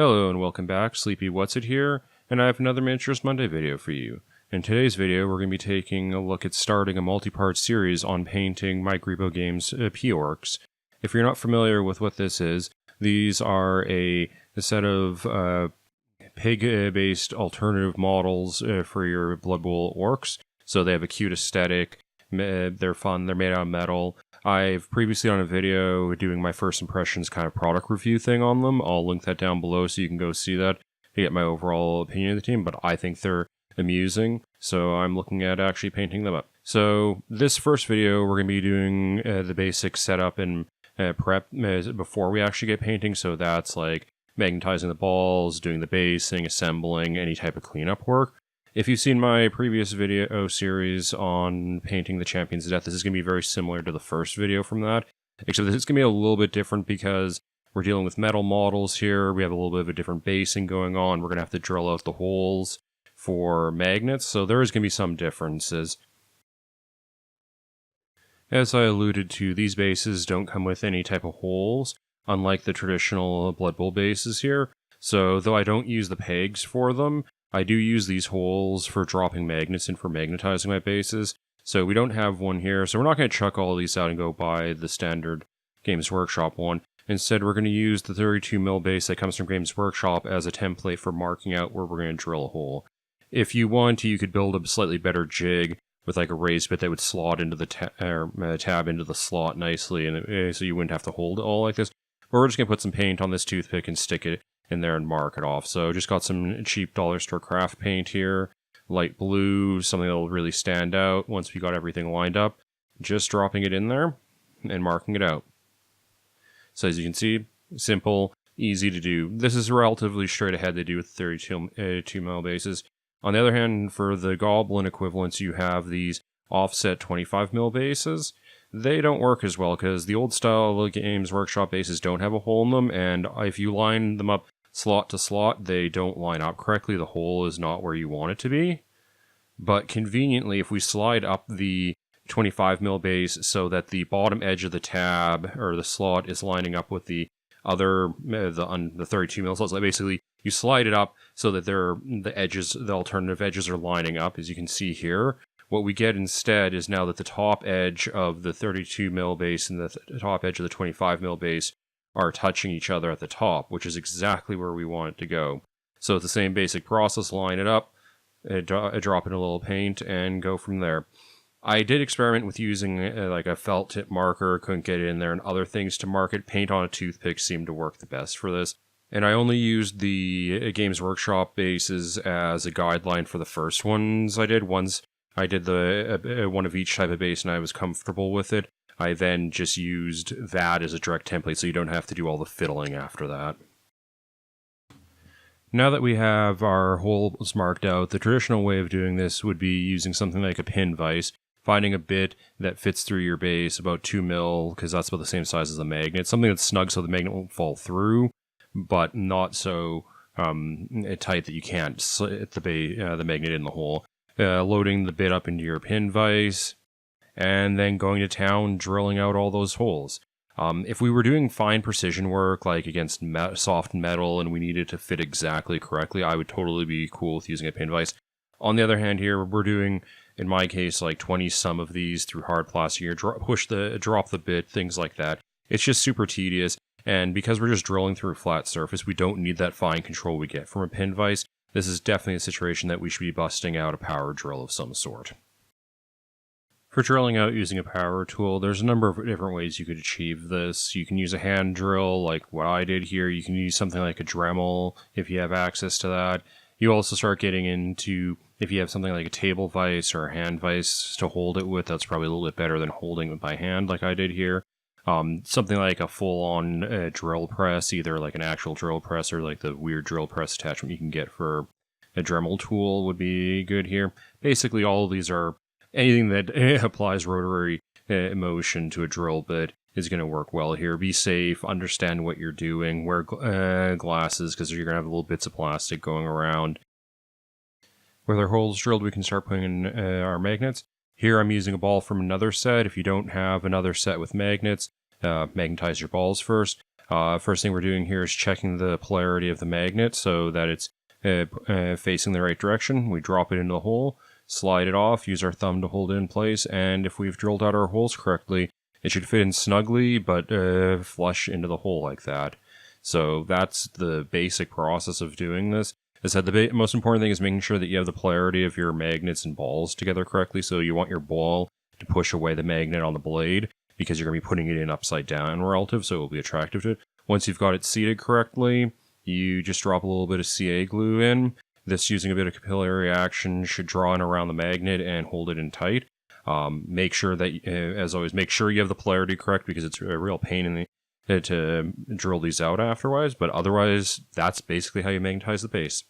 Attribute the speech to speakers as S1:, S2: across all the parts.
S1: Hello and welcome back, Sleepy What's It here, and I have another Miniatures Monday video for you. In today's video, we're going to be taking a look at starting a multi-part series on painting my Greebo Games P-Orcs. If you're not familiar with what this is, these are a set of pig-based alternative models for your Blood Bowl orcs. So they have a cute aesthetic, they're fun, they're made out of metal. I've previously done a video doing my first impressions kind of product review thing on them. I'll link that down below so you can go see that to get my overall opinion of the team, but I think they're amusing, so I'm looking at actually painting them up. So this first video, we're going to be doing the basic setup and prep before we actually get painting, so that's like magnetizing the balls, doing the basing, assembling, any type of cleanup work. If you've seen my previous video series on painting the Champions of Death, this is going to be very similar to the first video from that, except this is going to be a little bit different because we're dealing with metal models here. We have a little bit of a different basing going on. We're going to have to drill out the holes for magnets, so there is going to be some differences. As I alluded to, these bases don't come with any type of holes, unlike the traditional Blood Bowl bases here. So though I don't use the pegs for them, I do use these holes for dropping magnets in for magnetizing my bases. So we don't have one here, so we're not going to chuck all these out and go buy the standard Games Workshop one. Instead, we're going to use the 32mm base that comes from Games Workshop as a template for marking out where we're going to drill a hole. If you want, you could build a slightly better jig with like a raised bit that would slot into the tab into the slot nicely, and so you wouldn't have to hold it all like this. But we're just going to put some paint on this toothpick and stick it in there and mark it off. So just got some cheap dollar store craft paint here, light blue, something that will really stand out once we got everything lined up. Just dropping it in there and marking it out. So as you can see, simple, easy to do. This is relatively straight ahead to do with 32mm bases. On the other hand, for the Goblin equivalents, you have these offset 25mm bases. They don't work as well because the old style Games Workshop bases don't have a hole in them, and if you line them up slot to slot, they don't line up correctly. The hole is not where you want it to be. But conveniently, if we slide up the 25mm base so that the bottom edge of the tab or the slot is lining up with the other the 32mm slots, like basically you slide it up so that the alternative edges are lining up, as you can see here. What we get instead is now that the top edge of the 32mm base and the top edge of the 25mm base are touching each other at the top, which is exactly where we want it to go. So it's the same basic process, line it up, drop in a little paint, and go from there. I did experiment with using like a felt tip marker, couldn't get it in there, and other things to mark it. Paint on a toothpick seemed to work the best for this. And I only used the Games Workshop bases as a guideline for the first ones I did. Once I did the one of each type of base and I was comfortable with it, I then just used that as a direct template so you don't have to do all the fiddling after that. Now that we have our holes marked out, the traditional way of doing this would be using something like a pin vise, finding a bit that fits through your base, about 2mm, because that's about the same size as a magnet, something that's snug so the magnet won't fall through, but not so tight that you can't slit the magnet in the hole. Loading the bit up into your pin vise, and then going to town, drilling out all those holes. If we were doing fine precision work, like against soft metal, and we needed to fit exactly correctly, I would totally be cool with using a pin vise. On the other hand here, we're doing, in my case, like 20-some of these through hard plastic here, drop the bit, things like that. It's just super tedious, and because we're just drilling through a flat surface, we don't need that fine control we get from a pin vise. This is definitely a situation that we should be busting out a power drill of some sort. For drilling out using a power tool, there's a number of different ways you could achieve this. You can use a hand drill, like what I did here. You can use something like a Dremel if you have access to that. You also start getting into, if you have something like a table vise or a hand vise to hold it with, that's probably a little bit better than holding it by hand like I did here. Something like a full-on drill press, either like an actual drill press or like the weird drill press attachment you can get for a Dremel tool would be good here. Basically, all of these are anything that applies rotary motion to a drill bit is going to work well here. Be safe, understand what you're doing, wear glasses because you're going to have little bits of plastic going around. With our holes drilled, we can start putting in our magnets. Here I'm using a ball from another set. If you don't have another set with magnets, magnetize your balls first. First thing we're doing here is checking the polarity of the magnet so that it's facing the right direction. We drop it into the hole, slide it off, use our thumb to hold it in place, and if we've drilled out our holes correctly, it should fit in snugly, but flush into the hole like that. So that's the basic process of doing this. As I said, the most important thing is making sure that you have the polarity of your magnets and balls together correctly. So you want your ball to push away the magnet on the blade, because you're going to be putting it in upside down relative, so it will be attractive to it. Once you've got it seated correctly, you just drop a little bit of CA glue in. This, using a bit of capillary action, should draw in around the magnet and hold it in tight. Make sure that, as always, make sure you have the polarity correct, because it's a real pain in the to drill these out afterwards, but otherwise, that's basically how you magnetize the base.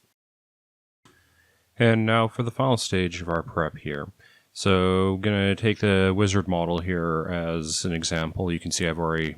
S1: And now for the final stage of our prep here. So I'm going to take the wizard model here as an example. You can see I've already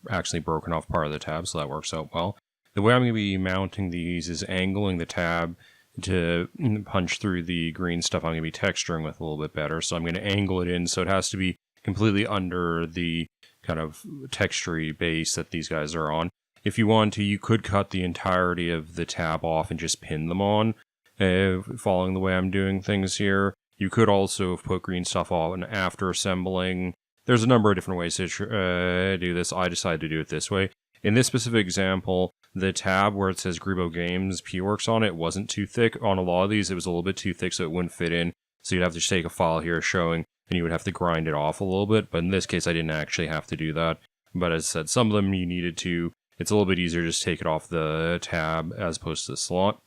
S1: actually broken off part of the tab, so that works out well. The way I'm going to be mounting these is angling the tab to punch through the green stuff I'm going to be texturing with a little bit better. So I'm going to angle it in so it has to be completely under the kind of textury base that these guys are on. If you want to, you could cut the entirety of the tab off and just pin them on, following the way I'm doing things here. You could also put green stuff on after assembling. There's a number of different ways to do this. I decided to do it this way. In this specific example, the tab where it says Greebo Games P-Orcs on it wasn't too thick. On a lot of these, it was a little bit too thick, so it wouldn't fit in. So you'd have to just take a file here showing, and you would have to grind it off a little bit. But in this case, I didn't actually have to do that. But as I said, some of them you needed to. It's a little bit easier to just take it off the tab as opposed to the slot.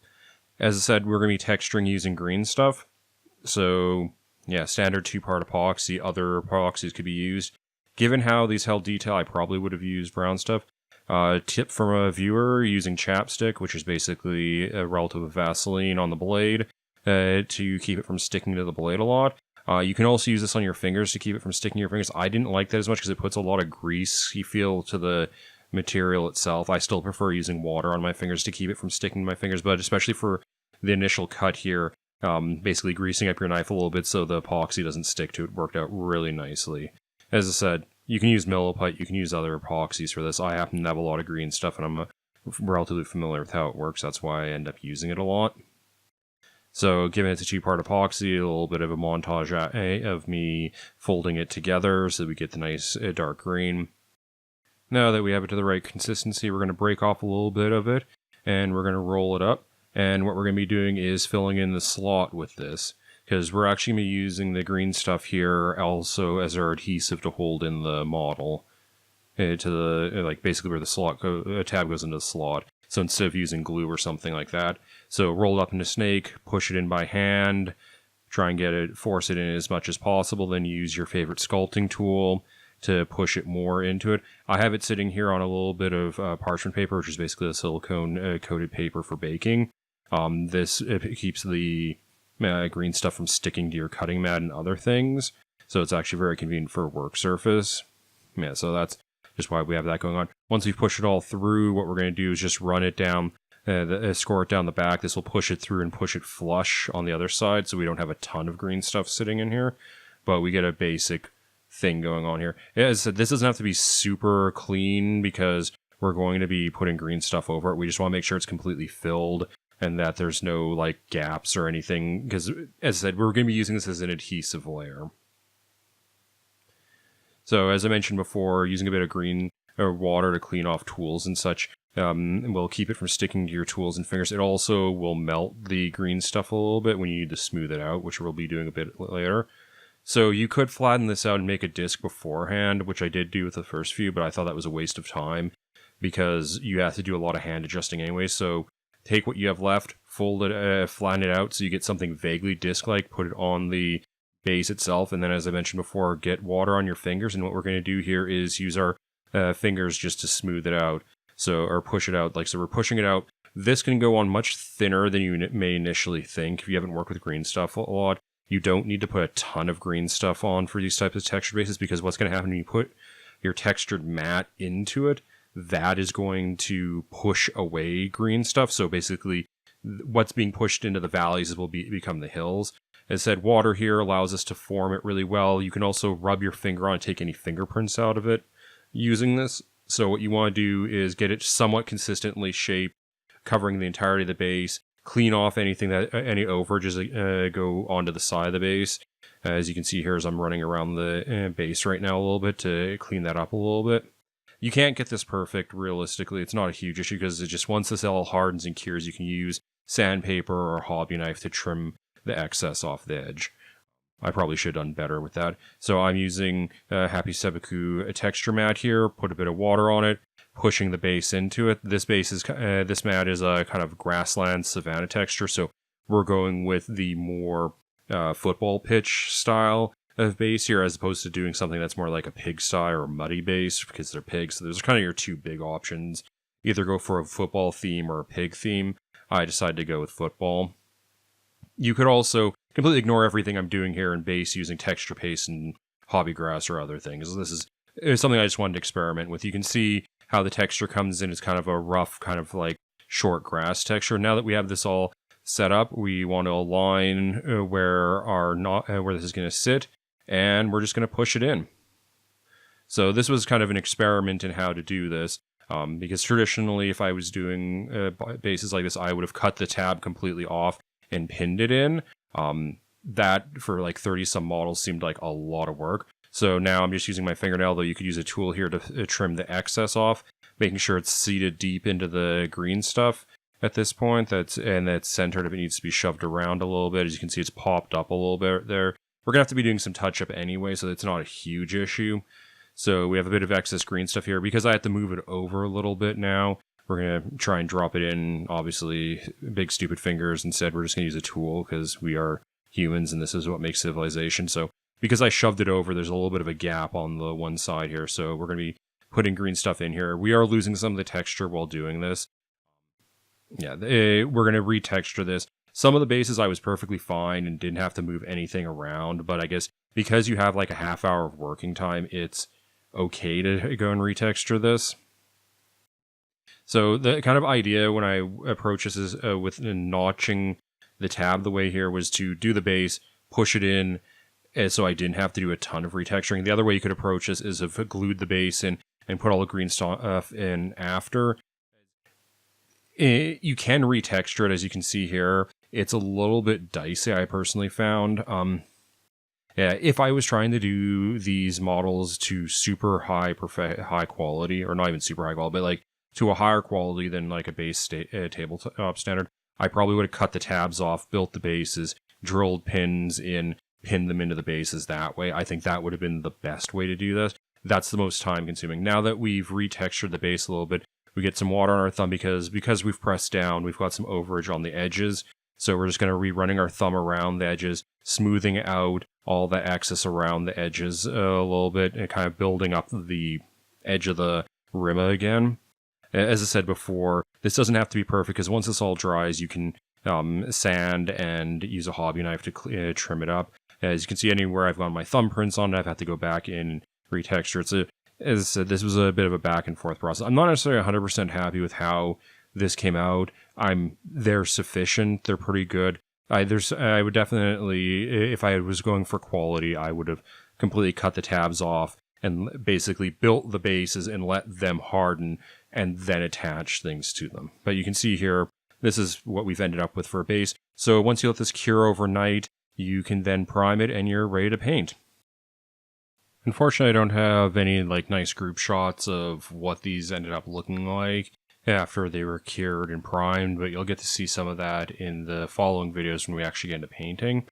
S1: As I said, we're going to be texturing using green stuff. So, yeah, standard 2-part epoxy. Other epoxies could be used. Given how these held detail, I probably would have used brown stuff. Tip from a viewer, using chapstick, which is basically a relative of Vaseline on the blade, to keep it from sticking to the blade a lot. You can also use this on your fingers to keep it from sticking to your fingers. I didn't like that as much because it puts a lot of greasy feel to the material itself. I still prefer using water on my fingers to keep it from sticking to my fingers, but especially for the initial cut here, basically greasing up your knife a little bit so the epoxy doesn't stick to it worked out really nicely. As I said, you can use milliput, you can use other epoxies for this. I happen to have a lot of green stuff, and I'm relatively familiar with how it works. That's why I end up using it a lot. So, given it's a 2-part epoxy, a little bit of a montage of me folding it together so that we get the nice dark green. Now that we have it to the right consistency, we're going to break off a little bit of it, and we're going to roll it up. And what we're going to be doing is filling in the slot with this, because we're actually going to be using the green stuff here also as our adhesive to hold in the model to the, like, basically where the slot tab goes into the slot. So instead of using glue or something like that, so roll it up into snake, push it in by hand, try and get it, force it in as much as possible, then use your favorite sculpting tool to push it more into it. I have it sitting here on a little bit of parchment paper, which is basically a silicone coated paper for baking. This keeps the green stuff from sticking to your cutting mat and other things, so it's actually very convenient for a work surface. Yeah, so that's just why we have that going on. Once we push it all through, what we're going to do is just run it down, score it down the back. This will push it through and push it flush on the other side, so we don't have a ton of green stuff sitting in here, but we get a basic thing going on here. As I said, this doesn't have to be super clean because we're going to be putting green stuff over it. We just want to make sure it's completely filled and that there's no like gaps or anything, because as I said, we're going to be using this as an adhesive layer. So as I mentioned before, using a bit of green or water to clean off tools and such will keep it from sticking to your tools and fingers. It also will melt the green stuff a little bit when you need to smooth it out, which we'll be doing a bit later. So you could flatten this out and make a disc beforehand, which I did do with the first few, but I thought that was a waste of time because you have to do a lot of hand adjusting anyway. So take what you have left, fold it, flatten it out so you get something vaguely disc-like, put it on the base itself, and then as I mentioned before, get water on your fingers, and what we're going to do here is use our fingers just to smooth it out, so, or push it out, like, so we're pushing it out. This can go on much thinner than you may initially think if you haven't worked with green stuff a lot. You don't need to put a ton of green stuff on for these types of textured bases, because what's going to happen when you put your textured mat into it, that is going to push away green stuff. So basically, what's being pushed into the valleys will become the hills. As I said, water here allows us to form it really well. You can also rub your finger on it, take any fingerprints out of it using this. So what you want to do is get it somewhat consistently shaped, covering the entirety of the base, clean off anything that any overages go onto the side of the base. As you can see here, as I'm running around the base right now a little bit to clean that up a little bit. You can't get this perfect realistically. It's not a huge issue because it's just once this all hardens and cures, you can use sandpaper or a hobby knife to trim the excess off the edge. I probably should have done better with that. So I'm using Happy Seppuku a texture mat here, put a bit of water on it, pushing the base into it. This mat is a kind of grassland savanna texture, so we're going with the more football pitch style of base here, as opposed to doing something that's more like a pigsty or a muddy base, because they're pigs. So those are kind of your two big options. Either go for a football theme or a pig theme. I decided to go with football. You could also completely ignore everything I'm doing here in base using texture paste and hobby grass or other things. This is something I just wanted to experiment with. You can see how the texture comes in. It's kind of a rough, kind of like short grass texture. Now that we have this all set up, we want to align where this is going to sit, and we're just going to push it in. So this was kind of an experiment in how to do this, because traditionally, if I was doing bases like this, I would have cut the tab completely off and pinned it in. That for like 30 some models seemed like a lot of work. So now I'm just using my fingernail, though you could use a tool here to trim the excess off, making sure it's seated deep into the green stuff at this point. That's centered if it needs to be shoved around a little bit. As you can see, it's popped up a little bit there. We're going to have to be doing some touch-up anyway, so it's not a huge issue. So we have a bit of excess green stuff here. Because I have to move it over a little bit now, we're going to try and drop it in, obviously, big stupid fingers. Instead, we're just going to use a tool because we are humans and this is what makes civilization. So because I shoved it over, there's a little bit of a gap on the one side here. So we're going to be putting green stuff in here. We are losing some of the texture while doing this. Yeah, we're going to retexture this. Some of the bases I was perfectly fine and didn't have to move anything around. But I guess because you have like a half hour of working time, it's okay to go and retexture this. So the kind of idea when I approach this is with notching the tab the way here was to do the base, push it in, so I didn't have to do a ton of retexturing. The other way you could approach this is if I glued the base in and put all the green stuff in after. You can retexture it, as you can see here. It's a little bit dicey, I personally found. Yeah, if I was trying to do these models to super high quality, or not even super high quality, but like to a higher quality than like a base tabletop standard, I probably would have cut the tabs off, built the bases, drilled pins in, pinned them into the bases that way. I think that would have been the best way to do this. That's the most time consuming. Now that we've retextured the base a little bit, we get some water on our thumb because we've pressed down, we've got some overage on the edges. So we're just going to be running our thumb around the edges, smoothing out all the excess around the edges a little bit, and kind of building up the edge of the rim again. As I said before, this doesn't have to be perfect because once this all dries, you can sand and use a hobby knife to trim it up. As you can see, anywhere I've got my thumbprints on it, I've had to go back in and retexture. As I said, this was a bit of a back and forth process. I'm not necessarily 100% happy with how this came out. They're sufficient. They're pretty good. I would definitely, if I was going for quality, I would have completely cut the tabs off and basically built the bases and let them harden and then attach things to them. But you can see here, this is what we've ended up with for a base. So once you let this cure overnight, you can then prime it and you're ready to paint. Unfortunately, I don't have any like nice group shots of what these ended up looking like after they were cured and primed, but you'll get to see some of that in the following videos when we actually get into painting.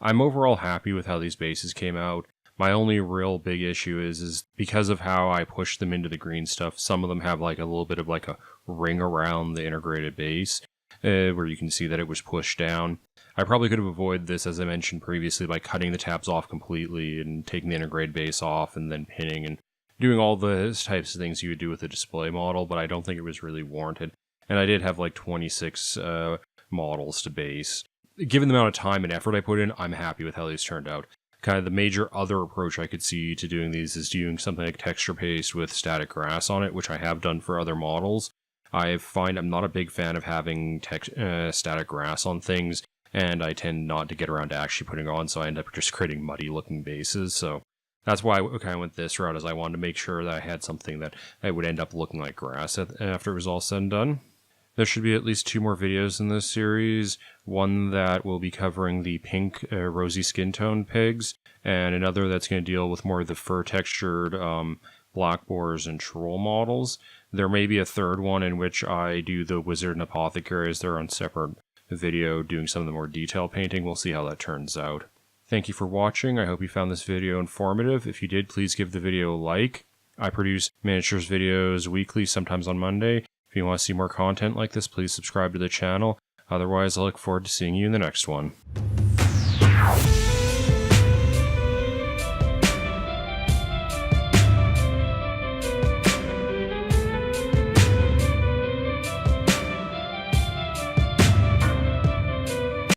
S1: I'm overall happy with how these bases came out. My only real big issue is because of how I pushed them into the green stuff, some of them have like a little bit of like a ring around the integrated base, where you can see that it was pushed down. I probably could have avoided this, as I mentioned previously, by cutting the tabs off completely and taking the integrated base off and then pinning and doing all the types of things you would do with a display model, but I don't think it was really warranted. And I did have like 26 models to base. Given the amount of time and effort I put in, I'm happy with how these turned out. Kind of the major other approach I could see to doing these is doing something like texture paste with static grass on it, which I have done for other models. I find I'm not a big fan of having static grass on things, and I tend not to get around to actually putting it on, so I end up just creating muddy looking bases. So That's why I kind of went this route, as I wanted to make sure that I had something that it would end up looking like grass after it was all said and done. There should be at least 2 more videos in this series, one that will be covering the pink rosy skin tone pigs, and another that's going to deal with more of the fur textured black boars and troll models. There may be a third one in which I do the wizard and apothecary as their own separate video doing some of the more detailed painting. We'll see how that turns out. Thank you for watching. I hope you found this video informative. If you did, please give the video a like. I produce miniatures videos weekly, sometimes on Monday. If you want to see more content like this, please subscribe to the channel. Otherwise, I look forward to seeing you in the next one.